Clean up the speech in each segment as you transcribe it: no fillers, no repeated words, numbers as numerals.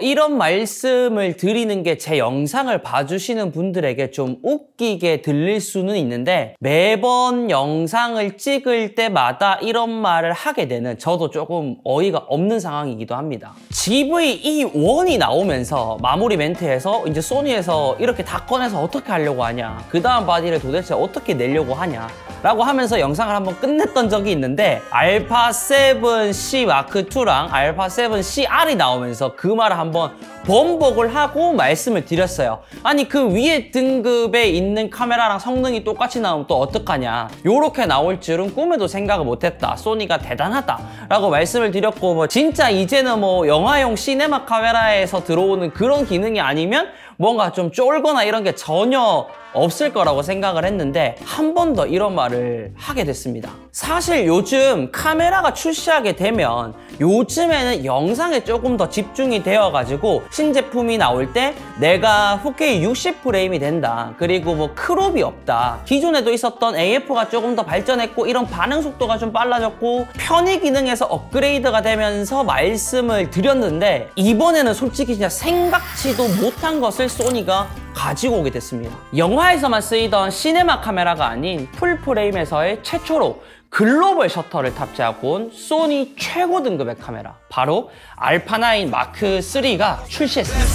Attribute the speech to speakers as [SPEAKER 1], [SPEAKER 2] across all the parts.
[SPEAKER 1] 이런 말씀을 드리는 게 제 영상을 봐주시는 분들에게 좀 웃기게 들릴 수는 있는데 매번 영상을 찍을 때마다 이런 말을 하게 되는 저도 조금 어이가 없는 상황이기도 합니다. GV-E1이 나오면서 마무리 멘트에서 이제 소니에서 이렇게 다 꺼내서 어떻게 하려고 하냐, 그 다음 바디를 도대체 어떻게 내려고 하냐 라고 하면서 영상을 한번 끝냈던 적이 있는데 알파7C 마크2랑 알파7CR이 나오면서 그 말을 한번 번복을 하고 말씀을 드렸어요. 아니 그 위에 등급에 있는 카메라랑 성능이 똑같이 나오면 또 어떡하냐, 요렇게 나올 줄은 꿈에도 생각을 못했다, 소니가 대단하다 라고 말씀을 드렸고, 뭐 진짜 이제는 뭐 영화용 시네마 카메라에서 들어오는 그런 기능이 아니면 뭔가 좀 쫄거나 이런 게 전혀 없을 거라고 생각을 했는데 한 번 더 이런 말을 하게 됐습니다. 사실 요즘 카메라가 출시하게 되면 요즘에는 영상에 조금 더 집중이 되어가지고 신제품이 나올 때 내가 4K 60프레임이 된다, 그리고 뭐 크롭이 없다, 기존에도 있었던 AF가 조금 더 발전했고 이런 반응 속도가 좀 빨라졌고 편의 기능에서 업그레이드가 되면서 말씀을 드렸는데 이번에는 솔직히 진짜 생각지도 못한 것을 소니가 가지고 오게 됐습니다. 영화에서만 쓰이던 시네마 카메라가 아닌 풀프레임에서의 최초로 글로벌 셔터를 탑재하고 온 소니 최고 등급의 카메라, 바로 알파9 마크3가 출시했습니다.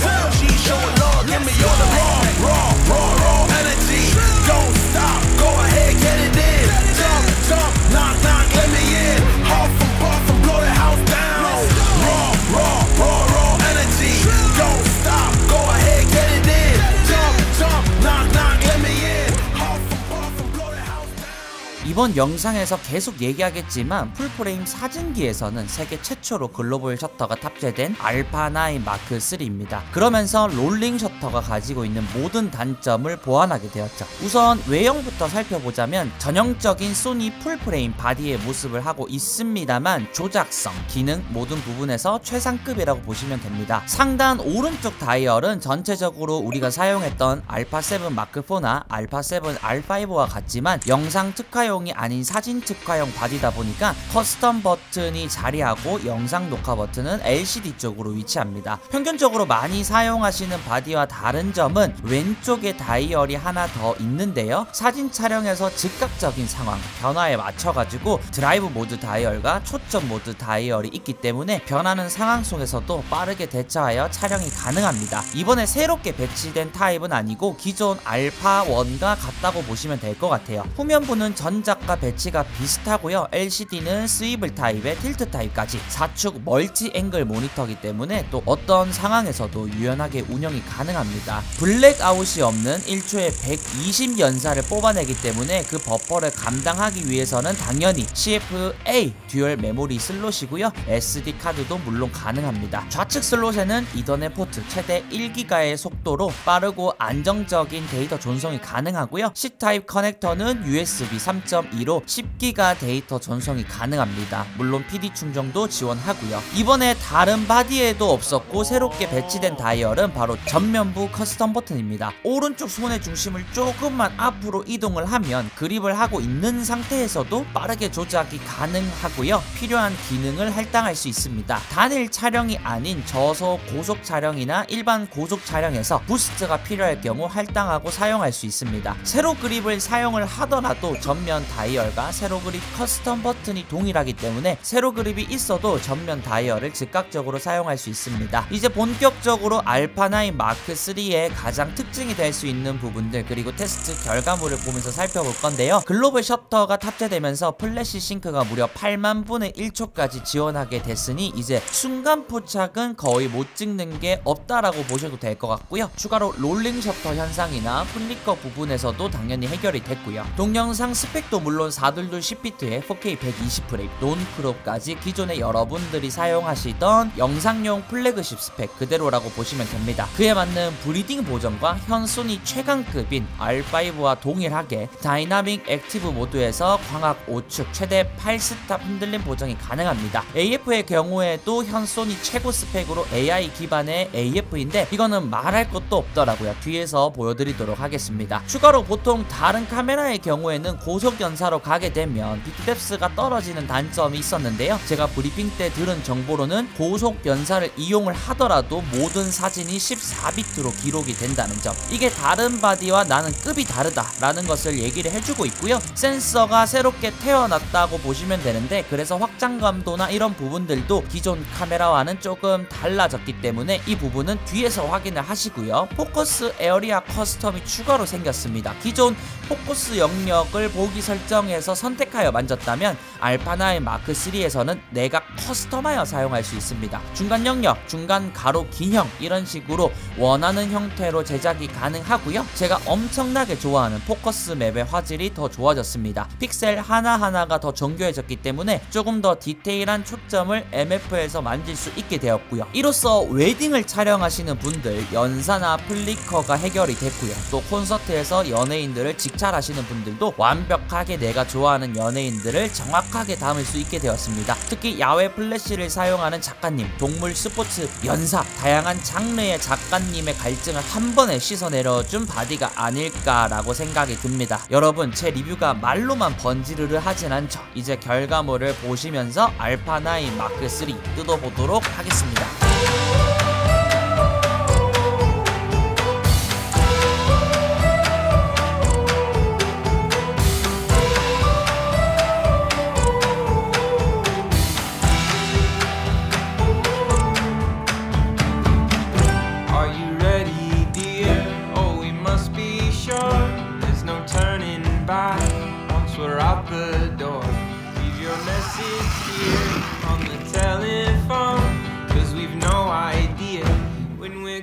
[SPEAKER 2] 이번 영상에서 계속 얘기하겠지만 풀프레임 사진기에서는 세계 최초로 글로벌 셔터가 탑재된 알파9 마크3입니다. 그러면서 롤링 셔터가 가지고 있는 모든 단점을 보완하게 되었죠. 우선 외형부터 살펴보자면 전형적인 소니 풀프레임 바디의 모습을 하고 있습니다만 조작성, 기능 모든 부분에서 최상급이라고 보시면 됩니다. 상단 오른쪽 다이얼은 전체적으로 우리가 사용했던 알파7 마크4나 알파7 R5와 같지만 영상 특화용 아닌 사진 특화용 바디다 보니까 커스텀 버튼이 자리하고 영상 녹화 버튼은 LCD 쪽으로 위치합니다. 평균적으로 많이 사용하시는 바디와 다른 점은 왼쪽에 다이얼이 하나 더 있는데요, 사진 촬영에서 즉각적인 상황, 변화에 맞춰가지고 드라이브 모드 다이얼과 초점 모드 다이얼이 있기 때문에 변하는 상황 속에서도 빠르게 대처하여 촬영이 가능합니다. 이번에 새롭게 배치된 타입은 아니고 기존 알파1과 같다고 보시면 될 것 같아요. 후면부는 전작과 배치가 비슷하고요, LCD는 스위블 타입의 틸트 타입까지 4축 멀티 앵글 모니터이기 때문에 또 어떤 상황에서도 유연하게 운영이 가능합니다. 블랙아웃이 없는 1초에 120연사를 뽑아내기 때문에 그 버퍼를 감당하기 위해서는 당연히 CFA 듀얼 메모리 슬롯이고요, SD 카드도 물론 가능합니다. 좌측 슬롯에는 이더넷 포트 최대 1기가의 속도로 빠르고 안정적인 데이터 전송이 가능하고요, C타입 커넥터는 USB 3.2로 10기가 데이터 전송이 가능합니다. 물론 PD 충전도 지원하고요. 이번에 다른 바디에도 없었고 새롭게 배치된 다이얼은 바로 전면부 커스텀 버튼입니다. 오른쪽 손의 중심을 조금만 앞으로 이동을 하면 그립을 하고 있는 상태에서도 빠르게 조작이 가능하고요, 필요한 기능을 할당할 수 있습니다. 단일 촬영이 아닌 저소 고속 촬영이나 일반 고속 촬영에서 부스트가 필요할 경우 할당하고 사용할 수 있습니다. 세로 그립을 사용을 하더라도 전면 다이얼과 세로 그립 커스텀 버튼이 동일하기 때문에 세로 그립이 있어도 전면 다이얼을 즉각적으로 사용할 수 있습니다. 이제 본격적으로 알파9 마크3의 가장 특징이 될 수 있는 부분들 그리고 테스트 결과물을 보면서 살펴볼 건데요, 글로벌 셔터가 탑재되면서 플래시 싱크가 무려 8만 분의 1초까지 지원하게 됐으니 이제 순간 포착은 거의 못 찍는 게 없다라고 보셔도 될 것 같고요, 추가로 롤링 셔터 현상이나 플리커 부분에서도 당연히 해결이 됐고요, 동영상 스펙도 물론 422 10비트에 4K 120프레임, 논크롭까지 기존에 여러분들이 사용하시던 영상용 플래그십 스펙 그대로라고 보시면 됩니다. 그에 맞는 브리딩 보정과 현 소니 최강급인 R5와 동일하게 다이나믹 액티브 모드에서 광학 5축 최대 8스탑 흔들림 보정이 가능합니다. AF의 경우에도 현 소니 최고 스펙으로 AI 기반의 AF인데 이거는 말할 것도 없더라고요. 뒤에서 보여드리도록 하겠습니다. 추가로 보통 다른 카메라의 경우에는 고속 연산 연사로 가게 되면 빅뎁스가 떨어지는 단점이 있었는데요. 제가 브리핑 때 들은 정보로는 고속 연사를 이용을 하더라도 모든 사진이 14비트로 기록이 된다는 점, 이게 다른 바디와 나는 급이 다르다 라는 것을 얘기를 해주고 있고요. 센서가 새롭게 태어났다고 보시면 되는데, 그래서 확장감도나 이런 부분들도 기존 카메라와는 조금 달라졌기 때문에 이 부분은 뒤에서 확인을 하시고요. 포커스 에어리아 커스텀이 추가로 생겼습니다. 기존 포커스 영역을 보기 설정에서 선택하여 만졌다면 알파9 마크3에서는 내가 커스텀하여 사용할 수 있습니다. 중간 영역, 중간 가로 긴형 이런 식으로 원하는 형태로 제작이 가능하고요. 제가 엄청나게 좋아하는 포커스 맵의 화질이 더 좋아졌습니다. 픽셀 하나하나가 더 정교해졌기 때문에 조금 더 디테일한 초점을 MF에서 만질 수 있게 되었고요. 이로써 웨딩을 촬영하시는 분들 연사나 플리커가 해결이 됐고요. 또 콘서트에서 연예인들을 직찰하시는 분들도 완벽하게 내가 좋아하는 연예인들을 정확하게 담을 수 있게 되었습니다. 특히 야외 플래시를 사용하는 작가님, 동물 스포츠, 연사, 다양한 장르의 작가님의 갈증을 한 번에 씻어내려준 바디가 아닐까라고 생각이 듭니다. 여러분, 제 리뷰가 말로만 번지르르 하진 않죠. 이제 결과물을 보시면서 알파9 마크3 뜯어보도록 하겠습니다.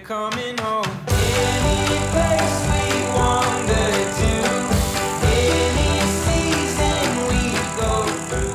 [SPEAKER 3] Coming home. Any place we wander to, any season we go through.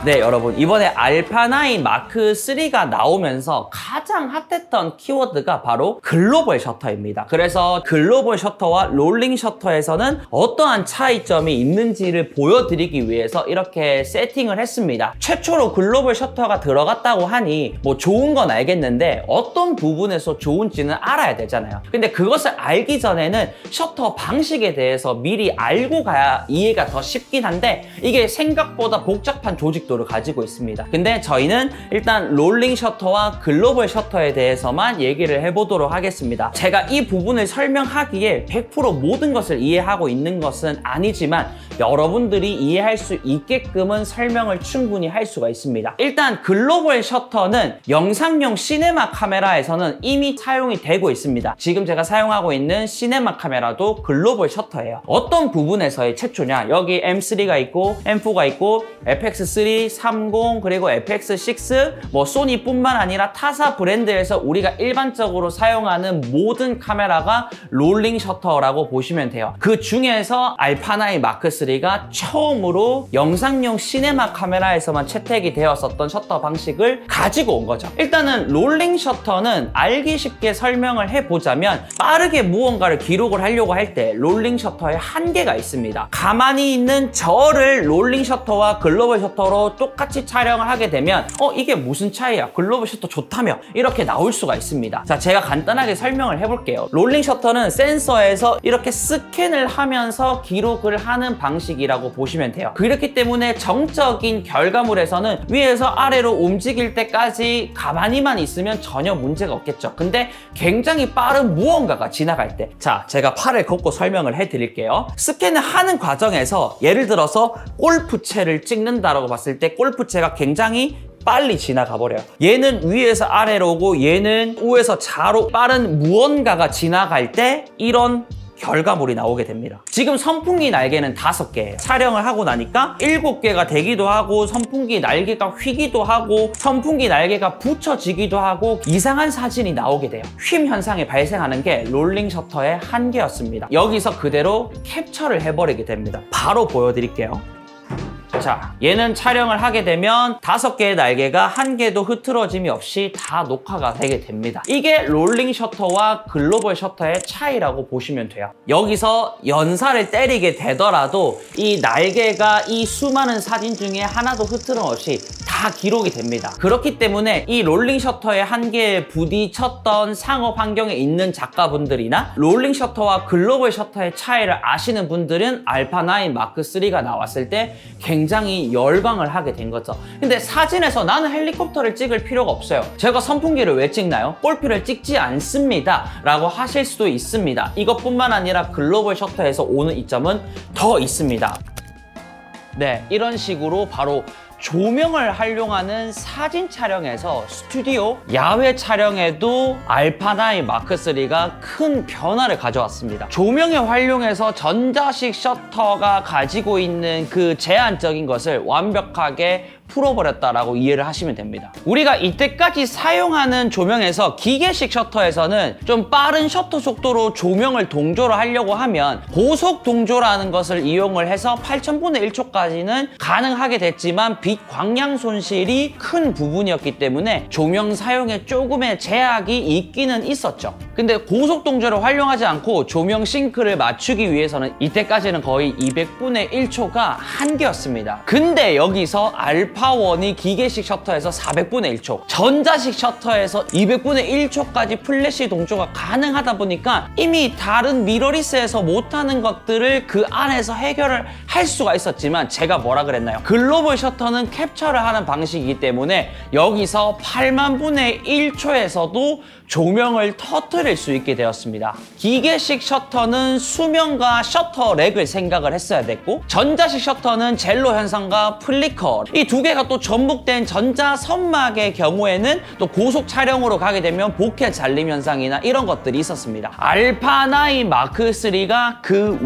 [SPEAKER 1] 네, 여러분, 이번에 알파9 마크3가 나오면서 가장 핫했던 키워드가 바로 글로벌 셔터입니다. 그래서 글로벌 셔터와 롤링 셔터에서는 어떠한 차이점이 있는지를 보여드리기 위해서 이렇게 세팅을 했습니다. 최초로 글로벌 셔터가 들어갔다고 하니 뭐 좋은 건 알겠는데 어떤 부분에서 좋은지는 알아야 되잖아요. 근데 그것을 알기 전에는 셔터 방식에 대해서 미리 알고 가야 이해가 더 쉽긴 한데, 이게 생각보다 복잡한 조직도를 가지고 있습니다. 근데 저희는 일단 롤링 셔터와 글로벌 셔터에 대해서만 얘기를 해보도록 하겠습니다. 제가 이 부분을 설명하기에 100% 모든 것을 이해하고 있는 것은 아니지만 여러분들이 이해할 수 있게끔은 설명을 충분히 할 수가 있습니다. 일단 글로벌 셔터는 영상용 시네마 카메라에서는 이미 사용이 되고 있습니다. 지금 제가 사용하고 있는 시네마 카메라도 글로벌 셔터예요. 어떤 부분에서의 최초냐, 여기 M3가 있고 M4가 있고 FX3, 30 그리고 FX6, 뭐 소니뿐만 아니라 타사 브랜드에서 우리가 일반적으로 사용하는 모든 카메라가 롤링 셔터라고 보시면 돼요. 그 중에서 알파9 마크3가 처음으로 영상용 시네마 카메라에서만 채택이 되었었던 셔터 방식을 가지고 온 거죠. 일단은 롤링 셔터는 알기 쉽게 설명을 해보자면, 빠르게 무언가를 기록을 하려고 할 때 롤링 셔터에 한계가 있습니다. 가만히 있는 저를 롤링 셔터와 글로벌 셔터로 똑같이 촬영을 하게 되면 이게 무슨 차이야? 글로벌 셔터 좋다며? 이렇게 나올 수가 있습니다. 자, 제가 간단하게 설명을 해볼게요. 롤링 셔터는 센서에서 이렇게 스캔을 하면서 기록을 하는 방식이라고 보시면 돼요. 그렇기 때문에 정적인 결과물에서는 위에서 아래로 움직일 때까지 가만히만 있으면 전혀 문제가 없겠죠. 근데 굉장히 빠른 무언가가 지나갈 때, 자, 제가 팔을 걷고 설명을 해드릴게요. 스캔을 하는 과정에서 예를 들어서 골프채를 찍는다라고 봤을 때 골프채가 굉장히 빨리 지나가 버려요. 얘는 위에서 아래로 오고 얘는 우에서 좌로 빠른 무언가가 지나갈 때 이런 결과물이 나오게 됩니다. 지금 선풍기 날개는 5개예요. 촬영을 하고 나니까 7개가 되기도 하고, 선풍기 날개가 휘기도 하고, 선풍기 날개가 붙여지기도 하고, 이상한 사진이 나오게 돼요. 휨 현상이 발생하는 게 롤링 셔터의 한계였습니다. 여기서 그대로 캡처를 해버리게 됩니다. 바로 보여드릴게요. 자, 얘는 촬영을 하게 되면 5개의 날개가 한 개도 흐트러짐이 없이 다 녹화가 되게 됩니다. 이게 롤링 셔터와 글로벌 셔터의 차이라고 보시면 돼요. 여기서 연사를 때리게 되더라도 이 날개가 이 수많은 사진 중에 하나도 흐트럼 없이 다 기록이 됩니다. 그렇기 때문에 이 롤링 셔터의 한계에 부딪혔던 상업 환경에 있는 작가분들이나 롤링 셔터와 글로벌 셔터의 차이를 아시는 분들은 알파9 마크3가 나왔을 때 굉장히 열광을 하게 된 거죠. 근데 사진에서 나는 헬리콥터를 찍을 필요가 없어요. 제가 선풍기를 왜 찍나요? 골프를 찍지 않습니다. 라고 하실 수도 있습니다. 이것뿐만 아니라 글로벌 셔터에서 오는 이점은 더 있습니다. 네, 이런 식으로 바로 조명을 활용하는 사진 촬영에서 스튜디오, 야외 촬영에도 알파9 마크3가 큰 변화를 가져왔습니다. 조명에 활용해서 전자식 셔터가 가지고 있는 그 제한적인 것을 완벽하게 풀어버렸다라고 이해를 하시면 됩니다. 우리가 이때까지 사용하는 조명에서 기계식 셔터에서는 좀 빠른 셔터 속도로 조명을 동조를 하려고 하면 고속 동조라는 것을 이용을 해서 8000분의 1초까지는 가능하게 됐지만 빛 광량 손실이 큰 부분이었기 때문에 조명 사용에 조금의 제약이 있기는 있었죠. 근데 고속 동조를 활용하지 않고 조명 싱크를 맞추기 위해서는 이때까지는 거의 200분의 1초가 한계였습니다. 근데 여기서 알파1이 기계식 셔터에서 400분의 1초, 전자식 셔터에서 200분의 1초까지 플래시 동조가 가능하다 보니까 이미 다른 미러리스에서 못하는 것들을 그 안에서 해결을 할 수가 있었지만 제가 뭐라 그랬나요? 글로벌 셔터는 캡처를 하는 방식이기 때문에 여기서 8만 분의 1초에서도 조명을 터뜨릴 수 있게 되었습니다. 기계식 셔터는 수명과 셔터 렉을 생각을 했어야 됐고, 전자식 셔터는 젤로 현상과 플리커, 이 두 개가 또 접목된 전자 선막의 경우에는 또 고속 촬영으로 가게 되면 보케 잘림 현상이나 이런 것들이 있었습니다. 알파9 마크3가 그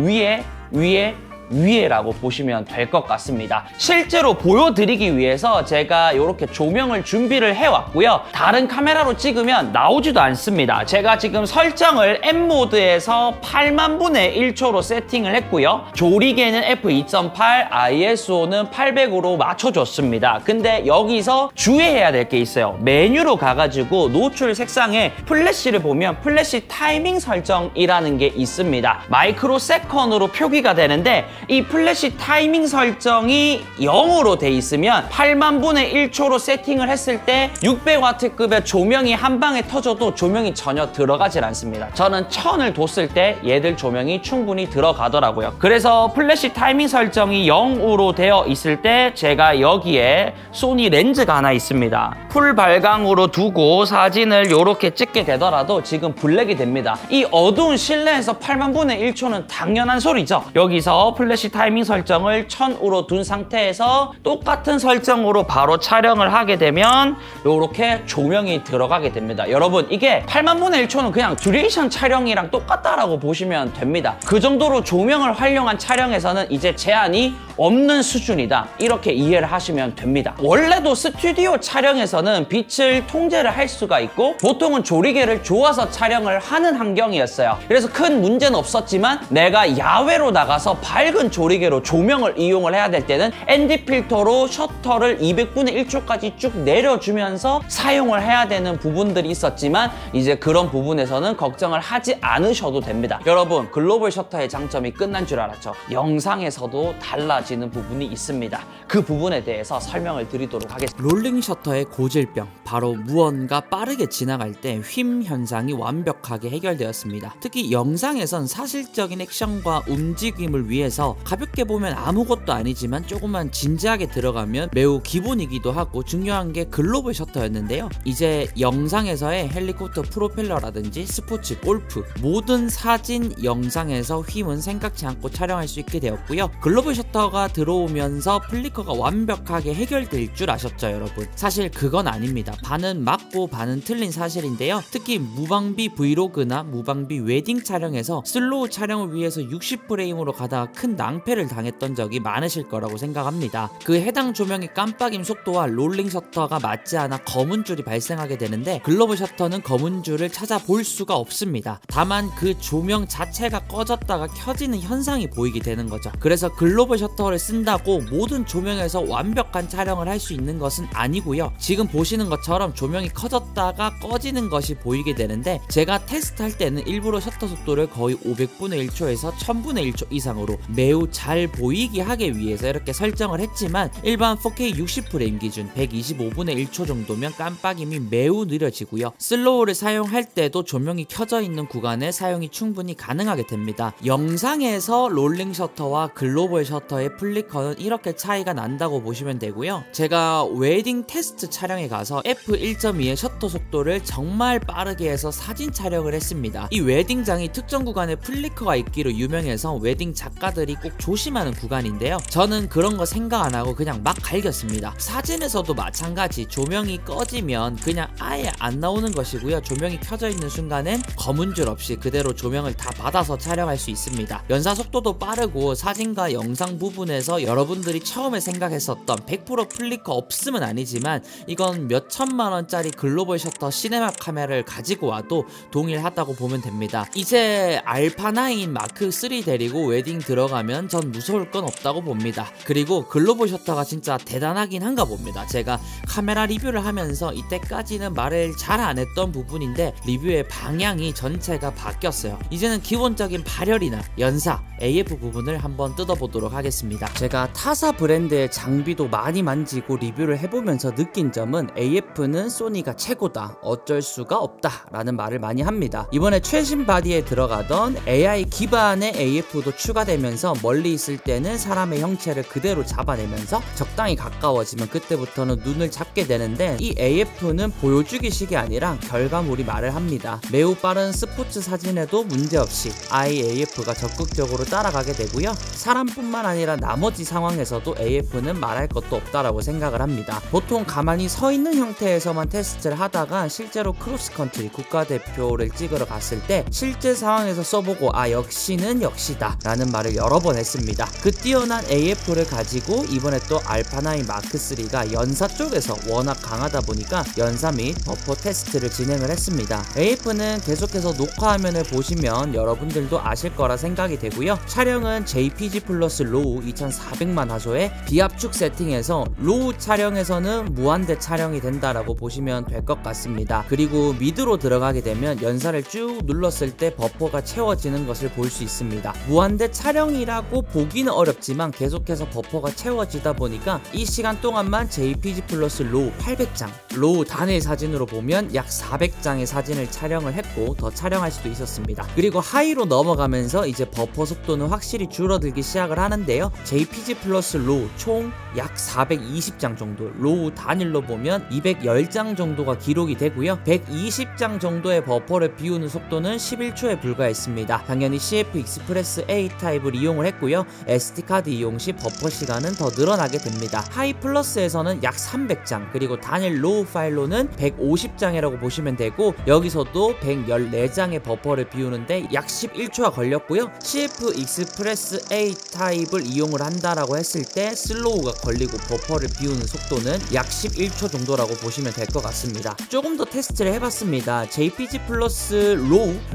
[SPEAKER 1] 위에라고 보시면 될 것 같습니다. 실제로 보여드리기 위해서 제가 이렇게 조명을 준비를 해왔고요. 다른 카메라로 찍으면 나오지도 않습니다. 제가 지금 설정을 M모드에서 8만 분의 1초로 세팅을 했고요. 조리개는 f2.8, ISO는 800으로 맞춰줬습니다. 근데 여기서 주의해야 될 게 있어요. 메뉴로 가가지고 노출 색상에 플래시를 보면 플래시 타이밍 설정이라는 게 있습니다. 마이크로 세컨으로 표기가 되는데 이 플래시 타이밍 설정이 0으로 돼 있으면 8만 분의 1초로 세팅을 했을 때 600W급의 조명이 한 방에 터져도 조명이 전혀 들어가질 않습니다. 저는 1000을 뒀을 때 얘들 조명이 충분히 들어가더라고요. 그래서 플래시 타이밍 설정이 0으로 되어 있을 때 제가 여기에 소니 렌즈가 하나 있습니다. 풀 발광으로 두고 사진을 이렇게 찍게 되더라도 지금 블랙이 됩니다. 이 어두운 실내에서 8만 분의 1초는 당연한 소리죠. 여기서 플래시 타이밍 설정을 1000으로 둔 상태에서 똑같은 설정으로 바로 촬영을 하게 되면 이렇게 조명이 들어가게 됩니다. 여러분, 이게 8만 분의 1초는 그냥 듀레이션 촬영이랑 똑같다라고 보시면 됩니다. 그 정도로 조명을 활용한 촬영에서는 이제 제한이 없는 수준이다, 이렇게 이해를 하시면 됩니다. 원래도 스튜디오 촬영에서는 빛을 통제를 할 수가 있고 보통은 조리개를 조아서 촬영을 하는 환경이었어요. 그래서 큰 문제는 없었지만 내가 야외로 나가서 밝은 조리개로 조명을 이용을 해야 될 때는 ND 필터로 셔터를 200분의 1초까지 쭉 내려주면서 사용을 해야 되는 부분들이 있었지만 이제 그런 부분에서는 걱정을 하지 않으셔도 됩니다. 여러분, 글로벌 셔터의 장점이 끝난 줄 알았죠? 영상에서도 달라지는 부분이 있습니다. 그 부분에 대해서 설명을 드리도록 하겠습니다.
[SPEAKER 2] 롤링 셔터의 고질병, 바로 무언가 빠르게 지나갈 때 휨 현상이 완벽하게 해결되었습니다. 특히 영상에선 사실적인 액션과 움직임을 위해서 가볍게 보면 아무것도 아니지만 조금만 진지하게 들어가면 매우 기본이기도 하고 중요한 게 글로벌 셔터였는데요. 이제 영상에서의 헬리콥터 프로펠러라든지 스포츠, 골프 모든 사진, 영상에서 휨은 생각지 않고 촬영할 수 있게 되었고요. 글로벌 셔터가 들어오면서 플리커가 완벽하게 해결될 줄 아셨죠, 여러분? 사실 그건 아닙니다. 반은 맞고 반은 틀린 사실인데요. 특히 무방비 브이로그나 무방비 웨딩 촬영에서 슬로우 촬영을 위해서 60프레임으로 가다가 큰 큰 낭패를 당했던 적이 많으실 거라고 생각합니다. 그 해당 조명의 깜빡임 속도와 롤링 셔터가 맞지 않아 검은 줄이 발생하게 되는데 글로벌 셔터는 검은 줄을 찾아볼 수가 없습니다. 다만 그 조명 자체가 꺼졌다가 켜지는 현상이 보이게 되는 거죠. 그래서 글로벌 셔터를 쓴다고 모든 조명에서 완벽한 촬영을 할 수 있는 것은 아니고요. 지금 보시는 것처럼 조명이 켜졌다가 꺼지는 것이 보이게 되는데 제가 테스트할 때는 일부러 셔터 속도를 거의 500분의 1초에서 1000분의 1초 이상으로 매우 잘 보이게 하기 위해서 이렇게 설정을 했지만 일반 4K 60프레임 기준 125분의 1초 정도면 깜빡임이 매우 느려지고요. 슬로우를 사용할 때도 조명이 켜져 있는 구간에 사용이 충분히 가능하게 됩니다. 영상에서 롤링 셔터와 글로벌 셔터의 플리커는 이렇게 차이가 난다고 보시면 되고요. 제가 웨딩 테스트 촬영에 가서 f1.2의 셔터 속도를 정말 빠르게 해서 사진 촬영을 했습니다. 이 웨딩장이 특정 구간에 플리커가 있기로 유명해서 웨딩 작가들이 꼭 조심하는 구간인데요. 저는 그런 거 생각 안 하고 그냥 막 갈겼습니다. 사진에서도 마찬가지 조명이 꺼지면 그냥 아예 안 나오는 것이고요. 조명이 켜져 있는 순간엔 검은 줄 없이 그대로 조명을 다 받아서 촬영할 수 있습니다. 연사 속도도 빠르고 사진과 영상 부분에서 여러분들이 처음에 생각했었던 100% 플리커 없음은 아니지만 이건 몇 천만 원짜리 글로벌 셔터 시네마 카메라를 가지고 와도 동일하다고 보면 됩니다. 이제 알파9 마크 3 데리고 웨딩 들어가면 전 무서울 건 없다고 봅니다. 그리고 글로벌 셔터가 진짜 대단하긴 한가 봅니다. 제가 카메라 리뷰를 하면서 이때까지는 말을 잘 안 했던 부분인데 리뷰의 방향이 전체가 바뀌었어요. 이제는 기본적인 발열이나 연사, AF 부분을 한번 뜯어보도록 하겠습니다. 제가 타사 브랜드의 장비도 많이 만지고 리뷰를 해보면서 느낀 점은 AF는 소니가 최고다, 어쩔 수가 없다 라는 말을 많이 합니다. 이번에 최신 바디에 들어가던 AI 기반의 AF도 추가되면서 멀리 있을 때는 사람의 형체를 그대로 잡아내면서 적당히 가까워지면 그때부터는 눈을 잡게 되는데 이 AF는 보여주기식이 아니라 결과물이 말을 합니다. 매우 빠른 스포츠 사진에도 문제없이 IAF가 적극적으로 따라가게 되고요. 사람뿐만 아니라 나머지 상황에서도 AF는 말할 것도 없다라고 생각을 합니다. 보통 가만히 서 있는 형태에서만 테스트를 하다가 실제로 크로스컨트리 국가대표를 찍으러 갔을 때 실제 상황에서 써보고 아 역시는 역시다 라는 말을 여러 번 했습니다. 그 뛰어난 AF를 가지고 이번에 또 알파9 마크3가 연사 쪽에서 워낙 강하다 보니까 연사 및 버퍼 테스트를 진행을 했습니다. AF는 계속해서 녹화 화면을 보시면 여러분들도 아실 거라 생각이 되고요. 촬영은 JPG 플러스 로우 2400만 화소의 비압축 세팅에서 로우 촬영에서는 무한대 촬영이 된다라고 보시면 될 것 같습니다. 그리고 미드로 들어가게 되면 연사를 쭉 눌렀을 때 버퍼가 채워지는 것을 볼 수 있습니다. 무한대 촬영이라고 보기는 어렵지만 계속해서 버퍼가 채워지다 보니까 이 시간 동안만 JPG 플러스 로우 800장, 로우 단일 사진으로 보면 약 400장의 사진을 촬영을 했고 더 촬영할 수도 있었습니다. 그리고 하이로 넘어가면서 이제 버퍼 속도는 확실히 줄어들기 시작을 하는데요. JPG 플러스 로우 총 약 420장 정도, 로우 단일로 보면 210장 정도가 기록이 되고요. 120장 정도의 버퍼를 비우는 속도는 11초에 불과했습니다. 당연히 CF 익스프레스 A 타입을 이용을 했고요. SD카드 이용 시 버퍼 시간은 더 늘어나게 됩니다. 하이 플러스에서는 약 300장, 그리고 단일 로우 파일로는 150장이라고 보시면 되고 여기서도 114장의 버퍼를 비우는데 약 11초가 걸렸고요. CF 익스프레스 A 타입을 이용을 한다라고 했을 때 슬로우가 걸리고 버퍼를 비우는 속도는 약 11초 정도라고 보시면 될 것 같습니다. 조금 더 테스트를 해봤습니다. JPG 플러스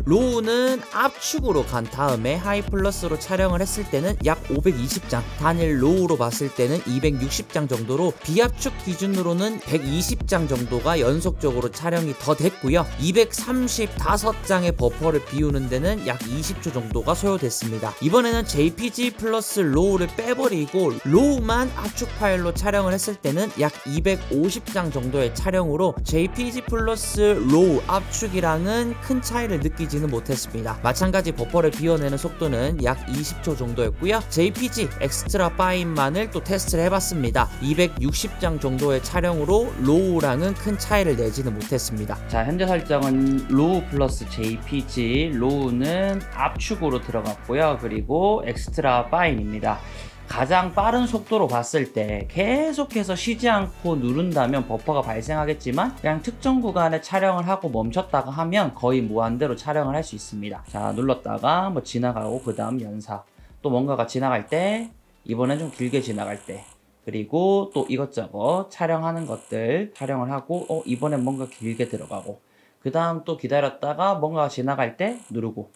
[SPEAKER 2] 로우는 압축으로 간 다음에 하이 플러스로 촬영을 했을 때는 약 520장, 단일 로우로 봤을 때는 260장 정도로 비압축 기준으로는 120장 정도가 연속적으로 촬영이 더 됐고요. 235장의 버퍼를 비우는 데는 약 20초 정도가 소요됐습니다. 이번에는 JPG 플러스 로우를 빼버리고 로우만 압축 파일로 촬영을 했을 때는 약 250장 정도의 촬영으로 JPG 플러스 로우 압축이랑은 큰 차이를 느끼지는 못했습니다. 마찬가지 버퍼를 비워내는 속도는 약 20초 정도였고요. JPG 엑스트라 파인만을 또 테스트를 해봤습니다. 260장 정도의 촬영으로 로우랑은 큰 차이를 내지는 못했습니다. 자, 현재 설정은 로우 플러스 JPG, 로우는 압축으로 들어갔고요. 그리고 엑스트라 파인입니다. 가장 빠른 속도로 봤을 때 계속해서 쉬지 않고 누른다면 버퍼가 발생하겠지만 그냥 특정 구간에 촬영을 하고 멈췄다가 하면 거의 무한대로 촬영을 할 수 있습니다. 자, 눌렀다가 뭐 지나가고 그 다음 연사,
[SPEAKER 1] 또 뭔가가 지나갈 때, 이번엔 좀 길게 지나갈 때, 그리고 또 이것저것 촬영하는 것들 촬영을 하고 이번엔 뭔가 길게 들어가고, 그 다음 또 기다렸다가 뭔가가 지나갈 때 누르고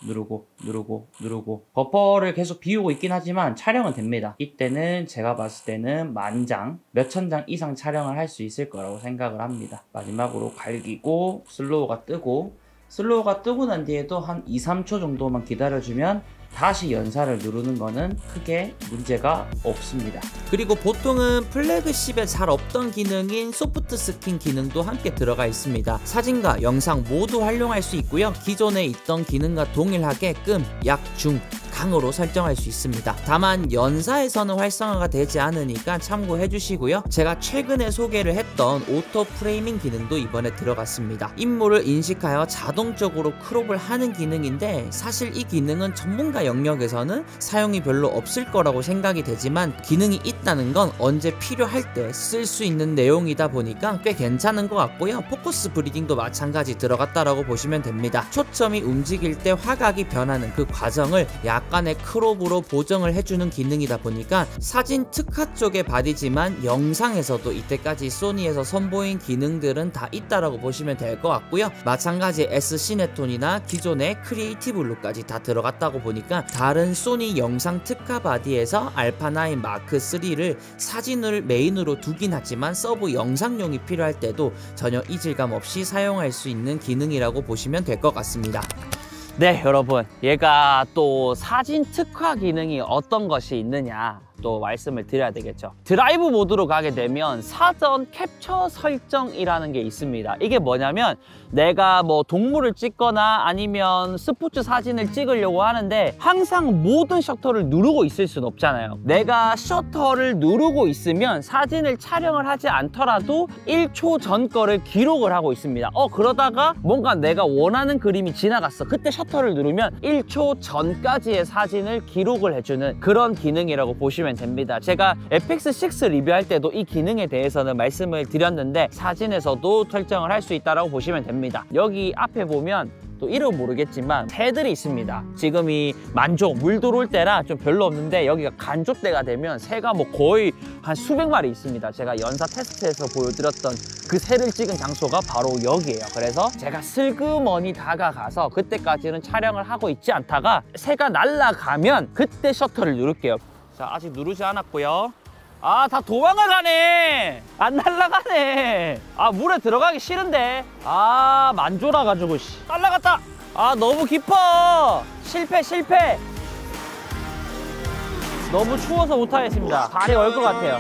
[SPEAKER 1] 버퍼를 계속 비우고 있긴 하지만 촬영은 됩니다. 이때는 제가 봤을 때는 만장, 몇천 장 이상 촬영을 할 수 있을 거라고 생각을 합니다. 마지막으로 갈기고 슬로우가 뜨고, 슬로우가 뜨고 난 뒤에도 한 2-3초 정도만 기다려주면 다시 연사를 누르는 거는 크게 문제가 없습니다.
[SPEAKER 2] 그리고 보통은 플래그십에 잘 없던 기능인 소프트 스킨 기능도 함께 들어가 있습니다. 사진과 영상 모두 활용할 수 있고요. 기존에 있던 기능과 동일하게 끔, 약, 중, 강으로 설정할 수 있습니다. 다만 연사에서는 활성화가 되지 않으니까 참고해 주시고요. 제가 최근에 소개를 했던 오토 프레이밍 기능도 이번에 들어갔습니다. 인물을 인식하여 자동적으로 크롭을 하는 기능인데, 사실 이 기능은 전문가 영역에서는 사용이 별로 없을 거라고 생각이 되지만 기능이 있다는 건 언제 필요할 때 쓸 수 있는 내용이다 보니까 꽤 괜찮은 것 같고요. 포커스 브리딩도 마찬가지 들어갔다라고 보시면 됩니다. 초점이 움직일 때 화각이 변하는 그 과정을 약간의 크롭으로 보정을 해주는 기능이다 보니까 사진 특화 쪽의 바디지만 영상에서도 이때까지 소니에서 선보인 기능들은 다 있다라고 보시면 될 것 같고요. 마찬가지 S 시네톤이나 기존의 크리에이티브 룩까지 다 들어갔다고 보니까 다른 소니 영상 특화 바디에서 알파9 마크 3를 사진을 메인으로 두긴 하지만 서브 영상용이 필요할 때도 전혀 이질감 없이 사용할 수 있는 기능이라고 보시면 될 것 같습니다.
[SPEAKER 1] 네, 여러분, 얘가 또 사진 특화 기능이 어떤 것이 있느냐 또 말씀을 드려야 되겠죠. 드라이브 모드로 가게 되면 사전 캡처 설정이라는 게 있습니다. 이게 뭐냐면 내가 뭐 동물을 찍거나 아니면 스포츠 사진을 찍으려고 하는데 항상 모든 셔터를 누르고 있을 수는 없잖아요. 내가 셔터를 누르고 있으면 사진을 촬영을 하지 않더라도 1초 전 거를 기록을 하고 있습니다. 그러다가 뭔가 내가 원하는 그림이 지나갔어. 그때 셔터를 누르면 1초 전까지의 사진을 기록을 해주는 그런 기능이라고 보시면 됩니다. 제가 FX6 리뷰할 때도 이 기능에 대해서는 말씀을 드렸는데 사진에서도 설정을 할 수 있다고 보시면 됩니다. 여기 앞에 보면 또 이름 모르겠지만 새들이 있습니다. 지금 이 만조, 물 들어올 때라 좀 별로 없는데 여기가 간조 때가 되면 새가 뭐 거의 한 수백 마리 있습니다. 제가 연사 테스트에서 보여드렸던 그 새를 찍은 장소가 바로 여기예요. 그래서 제가 슬그머니 다가가서 그때까지는 촬영을 하고 있지 않다가 새가 날아가면 그때 셔터를 누를게요. 자, 아직 누르지 않았고요. 아, 다 도망을 가네. 안 날아가네. 아, 물에 들어가기 싫은데. 아, 만조라 가지고 날아갔다. 아, 너무 깊어. 실패. 너무 추워서 못하겠습니다. 발이 얼 것 같아요.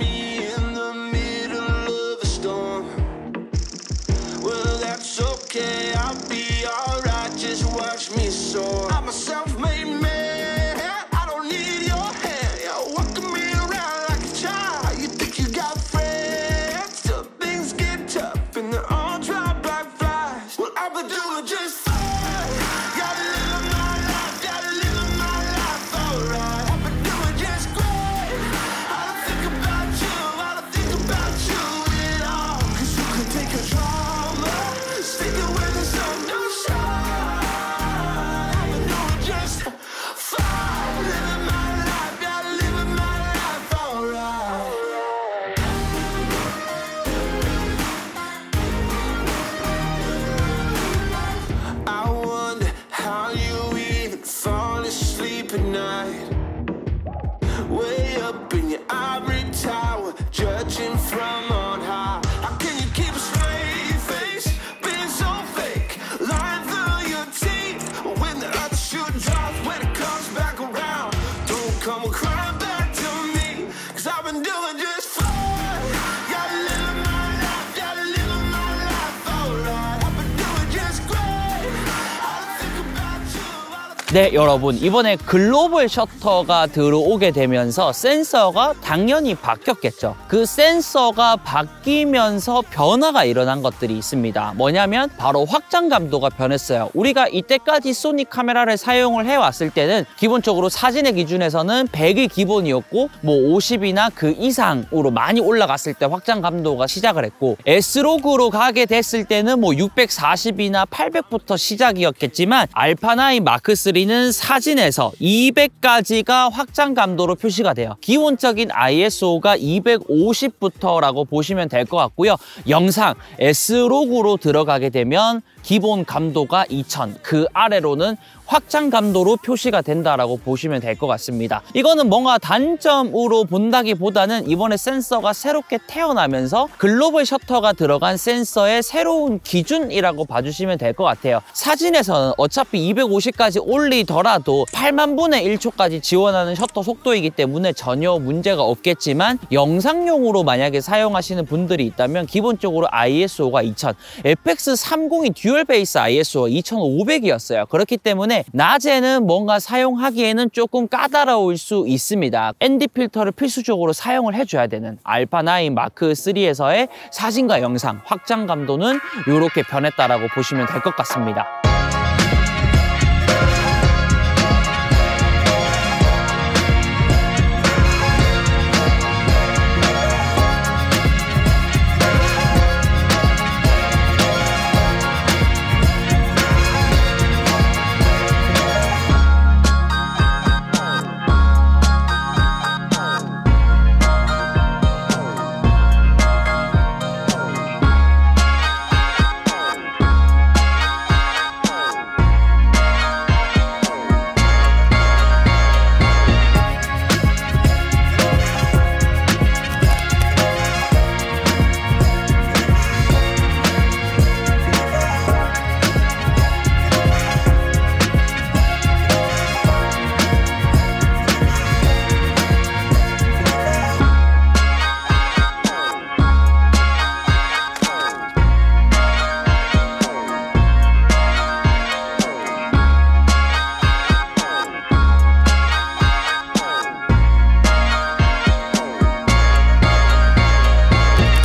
[SPEAKER 1] 네, 여러분, 이번에 글로벌 셔터가 들어오게 되면서 센서가 당연히 바뀌었겠죠. 그 센서가 바뀌면서 변화가 일어난 것들이 있습니다. 뭐냐면 바로 확장감도가 변했어요. 우리가 이때까지 소니 카메라를 사용을 해왔을 때는 기본적으로 사진의 기준에서는 100이 기본이었고 뭐 50이나 그 이상으로 많이 올라갔을 때 확장감도가 시작을 했고, S로그로 가게 됐을 때는 뭐 640이나 800부터 시작이었겠지만 알파9 마크 3 바디는 사진에서 200까지가 확장 감도로 표시가 돼요. 기본적인 ISO가 250부터라고 보시면 될 것 같고요. 영상 S로그로 들어가게 되면 기본 감도가 2000, 그 아래로는 확장 감도로 표시가 된다라고 보시면 될 것 같습니다. 이거는 뭔가 단점으로 본다기보다는 이번에 센서가 새롭게 태어나면서 글로벌 셔터가 들어간 센서의 새로운 기준이라고 봐주시면 될 것 같아요. 사진에서는 어차피 250까지 올리더라도 8만 분의 1초까지 지원하는 셔터 속도이기 때문에 전혀 문제가 없겠지만 영상용으로 만약에 사용하시는 분들이 있다면 기본적으로 ISO가 2000, FX30이 듀얼 베이스 ISO가 2500이었어요. 그렇기 때문에 낮에는 뭔가 사용하기에는 조금 까다로울 수 있습니다. ND 필터를 필수적으로 사용을 해줘야 되는 알파9 마크 3에서의 사진과 영상 확장 감도는 이렇게 변했다라고 보시면 될 것 같습니다.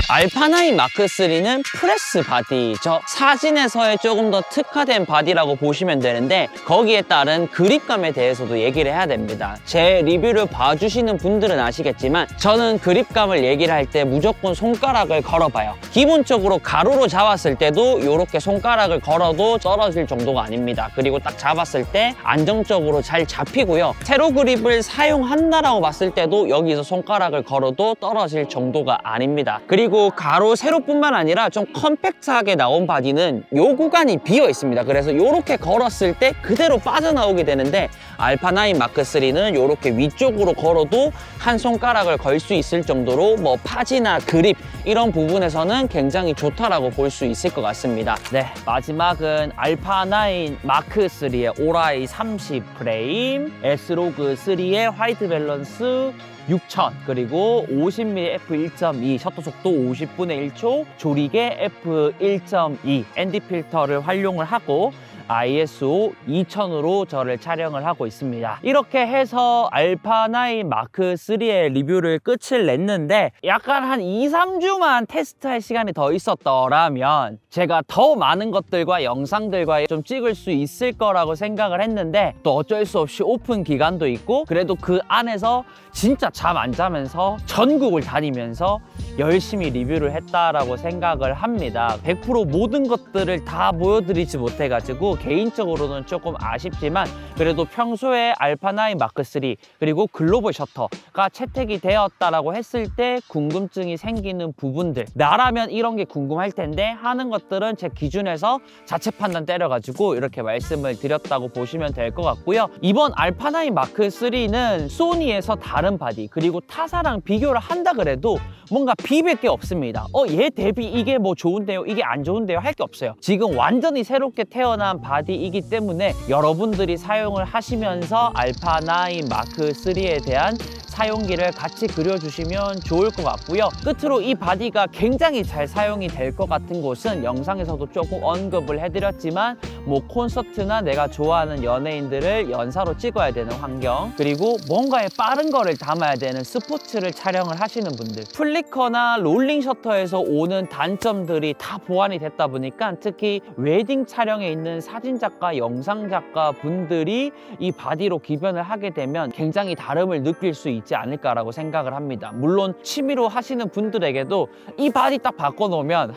[SPEAKER 1] 알파9 마크3는 프레스 바디죠. 사진에서의 조금 더 특화된 바디라고 보시면 되는데 거기에 따른 그립감에 대해서도 얘기를 해야 됩니다. 제 리뷰를 봐주시는 분들은 아시겠지만 저는 그립감을 얘기를 할 때 무조건 손가락을 걸어봐요. 기본적으로 가로로 잡았을 때도 이렇게 손가락을 걸어도 떨어질 정도가 아닙니다. 그리고 딱 잡았을 때 안정적으로 잘 잡히고요. 세로 그립을 사용한다라고 봤을 때도 여기서 손가락을 걸어도 떨어질 정도가 아닙니다. 그리고 가로 세로뿐만 아니라 좀 컴팩트하게 나온 바디는 이 구간이 비어 있습니다. 그래서 이렇게 걸었을 때 그대로 빠져나오게 되는데 알파9 마크3는 이렇게 위쪽으로 걸어도 한 손가락을 걸 수 있을 정도로 뭐 파지나 그립 이런 부분에서는 굉장히 좋다라고 볼 수 있을 것 같습니다. 네, 마지막은 알파9 마크3의 오라이 30 프레임, S로그 3의 화이트 밸런스 6000, 그리고 50mm f1.2 셔터 속도 50분의 1초, 조리개 f1.2 ND 필터를 활용을 하고 ISO 2000으로 저를 촬영을 하고 있습니다. 이렇게 해서 알파9 마크3의 리뷰를 끝을 냈는데 약간 한 2-3주만 테스트할 시간이 더 있었더라면 제가 더 많은 것들과 영상들과 좀 찍을 수 있을 거라고 생각을 했는데 또 어쩔 수 없이 오픈 기간도 있고 그래도 그 안에서 진짜 잠 안 자면서 전국을 다니면서 열심히 리뷰를 했다라고 생각을 합니다. 100% 모든 것들을 다 보여드리지 못해가지고 개인적으로는 조금 아쉽지만 그래도 평소에 알파9 마크3 그리고 글로벌 셔터가 채택이 되었다라고 했을 때 궁금증이 생기는 부분들, 나라면 이런 게 궁금할 텐데 하는 것들은 제 기준에서 자체 판단 때려가지고 이렇게 말씀을 드렸다고 보시면 될 것 같고요. 이번 알파9 마크3는 소니에서 다른 바디 그리고 타사랑 비교를 한다 그래도 뭔가 비빌 게 없습니다. 얘 대비 이게 뭐 좋은데요? 이게 안 좋은데요? 할 게 없어요. 지금 완전히 새롭게 태어난 바디이기 때문에 여러분들이 사용을 하시면서 알파9 마크3에 대한 사용기를 같이 그려주시면 좋을 것 같고요. 끝으로 이 바디가 굉장히 잘 사용이 될 것 같은 곳은 영상에서도 조금 언급을 해드렸지만 뭐 콘서트나 내가 좋아하는 연예인들을 연사로 찍어야 되는 환경, 그리고 뭔가에 빠른 거를 담아야 되는 스포츠를 촬영을 하시는 분들, 플리커나 롤링 셔터에서 오는 단점들이 다 보완이 됐다 보니까 특히 웨딩 촬영에 있는 사진작가, 영상작가 분들이 이 바디로 기변을 하게 되면 굉장히 다름을 느낄 수 있죠. 있지 않을까라고 생각을 합니다. 물론 취미로 하시는 분들에게도 이 바디 딱 바꿔놓으면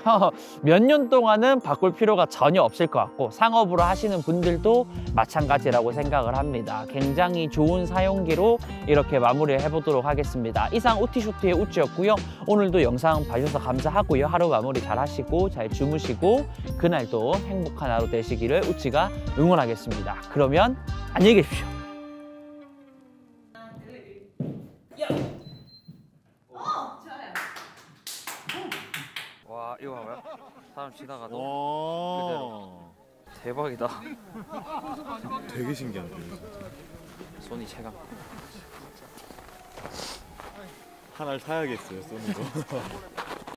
[SPEAKER 1] 몇 년 동안은 바꿀 필요가 전혀 없을 것 같고, 상업으로 하시는 분들도 마찬가지라고 생각을 합니다. 굉장히 좋은 사용기로 이렇게 마무리를 해보도록 하겠습니다. 이상 우티쇼트의 우찌였고요. 오늘도 영상 봐주셔서 감사하고요. 하루 마무리 잘 하시고 잘 주무시고 그날도 행복한 하루 되시기를 우찌가 응원하겠습니다. 그러면 안녕히 계십시오. 와, 이거 봐봐요. 사람 지나가도 그대로. 대박이다.
[SPEAKER 4] 되게 신기하네.
[SPEAKER 1] 소니 최강.
[SPEAKER 4] 하나를 사야겠어요, 소니도.